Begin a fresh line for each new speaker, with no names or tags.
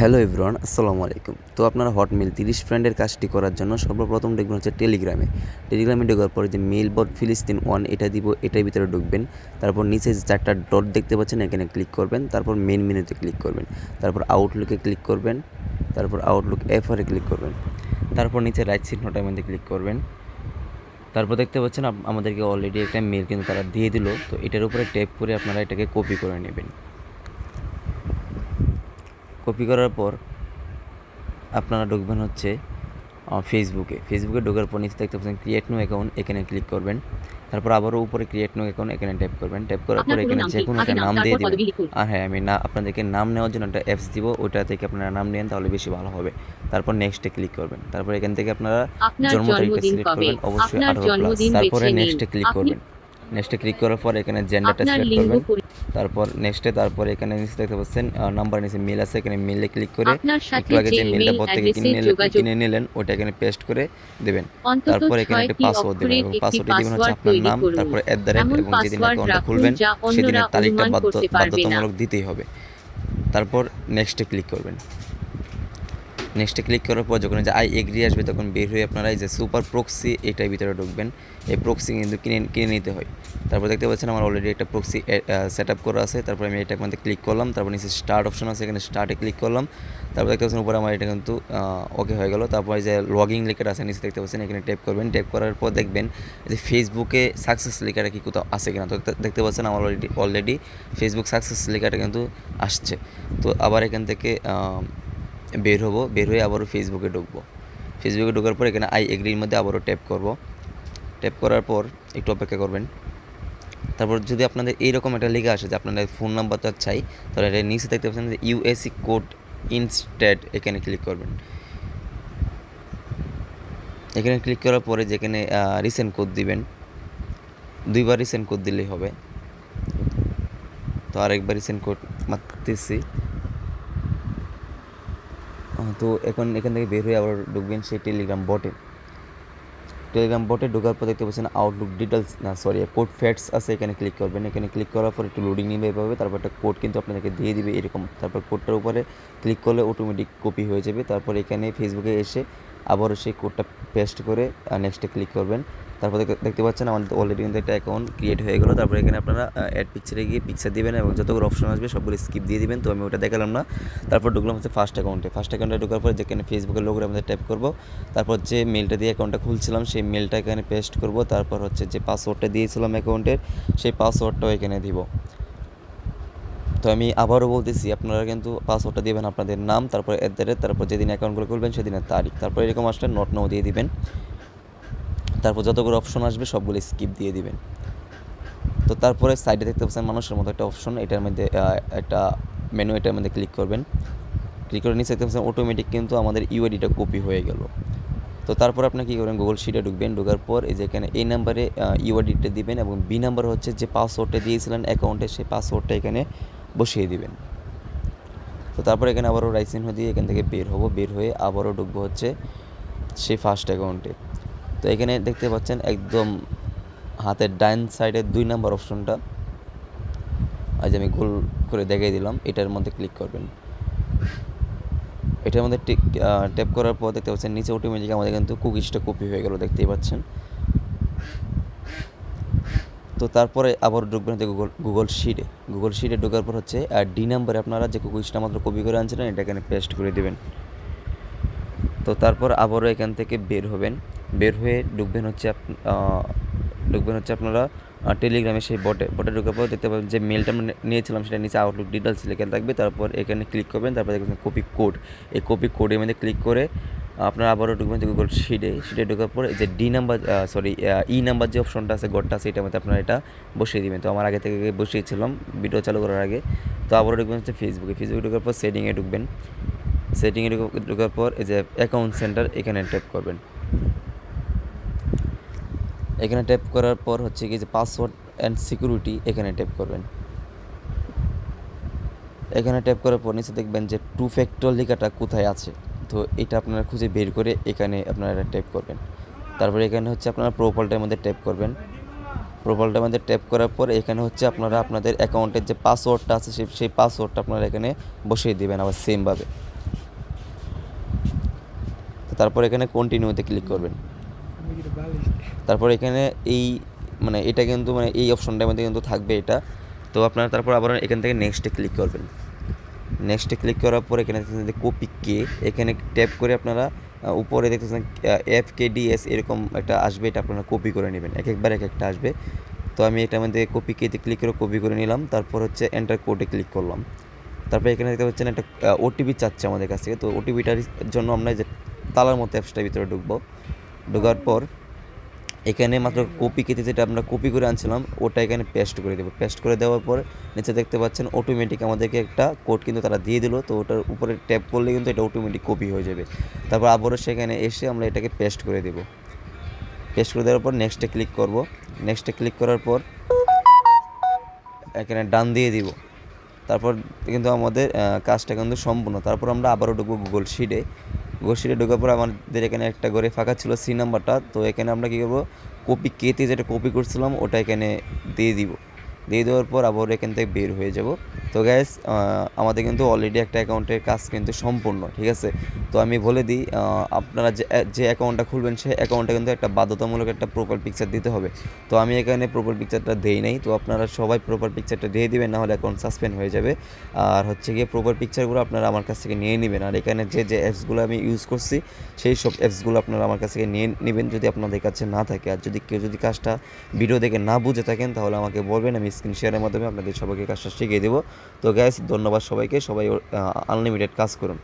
Hello everyone, আসসালামু আলাইকুম। তো আপনারা হটমেইল 30 ফ্রেন্ডের কাজটি করার জন্য সর্বপ্রথম দেখবেন হচ্ছে টেলিগ্রামে ঢোকার পরে যে মেইল বট ফিলিস্তিন 1 এটা দিব, এটার ভিতরে ঢুকবেন। তারপর নিচে যে 4টা ডট দেখতে পাচ্ছেন এখানে ক্লিক করবেন, তারপর মেইন মেনুতে ক্লিক করবেন, তারপর আউটলুকে ক্লিক করবেন, তারপর আউটলুক এফআরে ক্লিক করবেন, তারপর নিচে রাইট চিহ্নটার মধ্যে ক্লিক করবেন। তারপর দেখতে পাচ্ছেন আমাদেরকে অলরেডি একটা মেইল কিন্তু তারা দিয়ে দিল। তো এটার উপরে ট্যাপ করে আপনারা এটাকে কপি করে নেবেন। কপি করার পর আপনারা ঢুকবেন হচ্ছে ফেসবুকে ঢোকার পর নিচে দেখতে পাচ্ছেন ক্রিয়েট নিউ অ্যাকাউন্ট, এখানে ক্লিক করবেন। তারপর আবারও উপরে ক্রিয়েট নিউ অ্যাকাউন্ট, এখানে ট্যাপ করবেন। ট্যাপ করার পর এখানে যে কোনো একটা নাম দিয়ে দিবেন। আর হ্যাঁ, আমি আপনাদেরকে নাম নেওয়ার জন্য একটা অ্যাপস দিব, ওইটা থেকে আপনারা নাম নেন, তাহলে বেশি ভালো হবে। তারপর নেক্সটে ক্লিক করবেন। তারপর এখান থেকে আপনারা জন্ম তারিখটা সিলেক্ট করবেন, অবশ্যই 18+। তারপরে নেক্সটে ক্লিক করবেন। নেক্সটে ক্লিক করার পর এখানে জেন্ডারটা সিলেক্ট করবেন। তারপর এখানে নিচে দেখতে পাচ্ছেন নাম্বার নিচে মেল আছে, এখানে মেলে ক্লিক করে একটু আগে যে মেলটা বট থেকে কিনে নিলেন ওটা এখানে পেস্ট করে দেবেন। তারপর এখানে একটা পাসওয়ার্ড দেবেন এবং পাসওয়ার্ডটি দিবেন হচ্ছে আপনার নাম, তারপর @ এবং যেদিন অ্যাকাউন্টটা খুলবেন সেদিনের তারিখটা বাধ্যতামূলক দিতেই হবে। তারপর নেক্সটে ক্লিক করবেন। নেক্সটে ক্লিক করার পর যখন যে আই এগ্রি আসবে তখন বের হয়ে আপনারা এই যে সুপার প্রক্সি এটার ভিতরে ঢুকবেন। এই প্রক্সি কিন্তু কিনে নিতে হয়। তারপর দেখতে পাচ্ছেন আমার অলরেডি একটা প্রক্সি সেট আপ করা আছে। তারপর আমি এটার মধ্যে ক্লিক করলাম, তারপর নিচে স্টার্ট অপশন আছে, এখানে স্টার্টে ক্লিক করলাম। তারপর দেখতে পাচ্ছেন উপরে আমার এটা কিন্তু ওকে হয়ে গেল। তারপর যে লগইন লেখাটা আছে নিচে দেখতে পাচ্ছেন, এখানে ট্যাপ করবেন। ট্যাপ করার পর দেখবেন যে ফেসবুকে সাকসেস লেখাটা কি কোথাও আছে কিনা। তো দেখতে পাচ্ছেন আমার অলরেডি ফেসবুক সাকসেস লেখাটা কিন্তু আসছে। তো আবার এখান থেকে বের হয়ে আবারও ফেসবুকে ঢোকার পর এখানে আই এগ্রির মধ্যে আবারও ট্যাপ করব। ট্যাপ করার পর একটু অপেক্ষা করবেন। তারপর যদি আপনাদের এইরকম একটা লেখা আসে যে আপনাদের ফোন নাম্বারটা চাই, তাহলে এটা নিচে দেখতে পাচ্ছেন যে ইউএসসি কোড ইনস্টেড, এখানে ক্লিক করবেন। এখানে ক্লিক করার পরে যেখানে রিসেন্ট কোড দিবেন, 2বার রিসেন্ট কোড দিলেই হবে। তো আরেকবার রিসেন্ট কোড মারতেছি। তো এখান থেকে বের হয়ে আবার ঢুকবেন সেই টেলিগ্রাম বটে ঢোকার পর দেখতে পাচ্ছেন আউটলুক ডিটেলস কোড ফ্যাক্টস আছে, এখানে ক্লিক করবেন। এখানে ক্লিক করার পর একটু লোডিং নিবে এভাবে, তারপর একটা কোড কিন্তু আপনাদেরকে দিয়ে দিবে এরকম। তারপর কোডটার উপরে ক্লিক করলে অটোমেটিক কপি হয়ে যাবে। তারপর এখানে ফেসবুকে এসে আবারও সেই কোডটা পেস্ট করে নেক্সটে ক্লিক করবেন। তারপর দেখতে পাচ্ছেন আমাদের অলরেডি কিন্তু একটা অ্যাকাউন্ট ক্রিয়েট হয়ে গেলো। তারপর এখানে আপনারা অ্যাড পিকচারে গিয়ে পিকচার দিবেন এবং যতগুলো অপশন আসবে সবগুলো স্কিপ দিয়ে দিবেন। তো আমি ওটা দেখালাম না। তারপর ঢুকলাম হচ্ছে ফার্স্ট অ্যাকাউন্টে ঢোকার পর যেখানে ফেসবুকের লোগোর আমাদের ট্যাপ করব। তারপর যে মেলটা দিয়ে অ্যাকাউন্টটা খুলছিলাম সেই মেলটা এখানে পেস্ট করব। তারপর হচ্ছে যে পাসওয়ার্ডটা দিয়েছিলাম অ্যাকাউন্টের সেই পাসওয়ার্ডটাও এখানে দিব। তো আমি আবারও বলতেছি, আপনারা কিন্তু পাসওয়ার্ডটা দিবেন আপনাদের নাম, তারপর @ তারপর যেদিন অ্যাকাউন্টগুলো খুলবেন সেদিনের তারিখ, তারপর এরকম আসলে নট নাও দিয়ে দিবেন। তারপর যতগুলো অপশন আসবে সবগুলো স্কিপ দিয়ে দিবেন। তো তারপরে সাইডে দেখতে পাচ্ছেন মানুষের মতো একটা অপশন, এটার মধ্যে একটা মেনু, এটার মধ্যে ক্লিক করবেন। ক্লিক করে নিচে দেখতে পাচ্ছেন অটোমেটিক কিন্তু আমাদের ইউআইডিটা কপি হয়ে গেল। তো তারপর আপনি কী করবেন, গুগল শিটে ঢুকবেন। ঢোকার পর এই যে এখানে এই নাম্বারে ইউআইডিটা দিবেন এবং বি নাম্বার হচ্ছে যে পাসওয়ার্ডটা দিয়েছিলেন অ্যাকাউন্টে সেই পাসওয়ার্ডটা এখানে বসিয়ে দিবেন। তো তারপর এখানে আবারও রাইট চিহ্ন দিয়ে এখান থেকে বের হয়ে আবারও ঢুকবো হচ্ছে সেই ফার্স্ট অ্যাকাউন্টে। তো এখানে দেখতে পাচ্ছেন একদম হাতের ডান সাইডের 2 নাম্বার অপশনটা, আজ আমি গোল করে দেখিয়ে দিলাম, এটার মধ্যে ক্লিক করবেন। এটার মধ্যে ট্যাপ করার পর দেখতে পাচ্ছেন নিচে অটোমেটিক আমাদের কিন্তু কুকিজটা কপি হয়ে গেল, দেখতেই পাচ্ছেন। তো তারপরে আবার ঢুকবেন হচ্ছে গুগল শিটে ঢোকার পর হচ্ছে ডি নাম্বারে আপনারা যে কুকিজটা মাত্র কপি করে আনছিলেন এটা এখানে পেস্ট করে দেবেন। তো তারপর আবারও এখান থেকে বের হয়ে ঢুকবেন হচ্ছে আপনারা টেলিগ্রামে সেই বটে ঢোকার পর দেখতে পাবেন যে মেলটা আমরা নিয়েছিলাম সেটা নিচে আউটলুক ডিটেলস লেখা থাকবে। তারপর এখানে ক্লিক করবেন, তারপর দেখবেন কপি কোড, এই কপি কোডের মধ্যে ক্লিক করে আপনারা আবারও ঢুকবেন যে গুগল শিটে ঢোকার পর যে ই নাম্বার যে অপশনটা আছে ঘরটা আছে এটার মধ্যে আপনারা এটা বসিয়ে দিবেন। তো আমার আগে থেকে বসিয়েছিলাম ভিডিও চালু করার আগে। তো আবারও ঢুকবেন হচ্ছে ফেসবুকে ঢোকার পর সেটিংয়ে ঢোকার পর এই যে অ্যাকাউন্ট সেন্টার এখানে ট্যাপ করবেন। এখানে ট্যাপ করার পর হচ্ছে কি যে পাসওয়ার্ড অ্যান্ড সিকিউরিটি এখানে ট্যাপ করবেন। এখানে ট্যাপ করার পর নিচে দেখবেন যে 2 ফ্যাক্টর লেখাটা কোথায় আছে। তো এটা আপনারা খুঁজে বের করে এখানে আপনারা ট্যাপ করবেন। তারপরে এখানে হচ্ছে আপনারা প্রোফাইলটার মধ্যে ট্যাপ করবেন। প্রোফাইলটার মধ্যে ট্যাপ করার পর এখানে হচ্ছে আপনারা আপনাদের অ্যাকাউন্টের যে পাসওয়ার্ডটা আছে সেই পাসওয়ার্ডটা আপনারা এখানে বসিয়ে দেবেন আবার সেমভাবে। তারপর এখানে কন্টিনিউতে ক্লিক করবেন। তারপর এখানে এই মানে এটা কিন্তু মানে এই অপশনটার মধ্যে কিন্তু থাকবে এটা। তো আপনারা তারপর আবার এখান থেকে নেক্সটে ক্লিক করবেন। নেক্সটে ক্লিক করার পর এখানে দেখতেছেন যে কপি কে, এখানে ট্যাপ করে আপনারা উপরে দেখতেছেন FKDS এরকম একটা আসবে, এটা আপনারা কপি করে নেবেন, একবার এক একটা আসবে। তো আমি এটার মধ্যে কপি কেতে ক্লিক করে কপি করে নিলাম। তারপর হচ্ছে এন্টার কোডে ক্লিক করলাম। তারপর এখানে দেখতে পাচ্ছেন একটা ওটিপি চাচ্ছে আমাদের কাছ থেকে। তো ওটিপিটার জন্য আমরা যে তালার মতো অ্যাপসটার ভিতরে ঢুকবো। ঢোকার পর এখানে মাত্র কপি কেটে যেটা আমরা কপি করে আনছিলাম ওটা এখানে পেস্ট করে দেবো। পেস্ট করে দেওয়ার পর নিচে দেখতে পাচ্ছেন অটোমেটিক আমাদেরকে একটা কোড কিন্তু তারা দিয়ে দিল। তো ওটার উপরে ট্যাপ করলে কিন্তু এটা অটোমেটিক কপি হয়ে যাবে। তারপর আবারও সেখানে এসে আমরা এটাকে পেস্ট করে দেবো। পেস্ট করে দেওয়ার পর নেক্সটে ক্লিক করব। নেক্সটে ক্লিক করার পর এখানে ডান দিয়ে দিব। তারপর কিন্তু আমাদের কাজটা কিন্তু সম্পূর্ণ। তারপর আমরা আবারও ঢুকবো গুগল শিটে। গুগল শিটে ঢোকার পর আমাদের এখানে একটা ঘরে ফাঁকা ছিল সি নাম্বারটা। তো এখানে আমরা কী করবো, কপি কেতে যেটা কপি করছিলাম ওটা এখানে দিয়ে দিব। দিয়ে দেওয়ার পর আবার এখান থেকে বের হয়ে যাব। তো গ্যাস আমাদের কিন্তু অলরেডি একটা অ্যাকাউন্টের কাজ কিন্তু সম্পূর্ণ, ঠিক আছে। তো আমি বলে দিই, আপনারা যে অ্যাকাউন্টটা খুলবেন সেই অ্যাকাউন্টে কিন্তু একটা বাধ্যতামূলক একটা প্রোফাইল পিকচার দিতে হবে। তো আমি এখানে প্রোফাইল পিকচারটা দেই নাই। তো আপনারা সবাই প্রোফাইল পিকচারটা দিয়ে দিবেন, নাহলে অ্যাকাউন্ট সাসপেন্ড হয়ে যাবে। আর হচ্ছে গিয়ে প্রোফাইল পিকচারগুলো আপনারা আমার কাছ থেকে নিয়ে নেবেন। আর এখানে যে অ্যাপসগুলো আমি ইউজ করছি সেই সব অ্যাপসগুলো আপনারা আমার কাছ থেকে নিয়ে নেবেন যদি আপনাদের কাছে না থাকে। আর যদি কেউ যদি কাজটা ভিডিও দেখে না বুঝে থাকেন তাহলে আমাকে বলবেন, আমি স্ক্রিন শেয়ারের মাধ্যমে আপনাদের সবাইকে কাজটা শিখিয়ে দেবো। তো গ্যাস ধন্যবাদ সবাইকে, সবাই আনলিমিটেড কাজ করুন।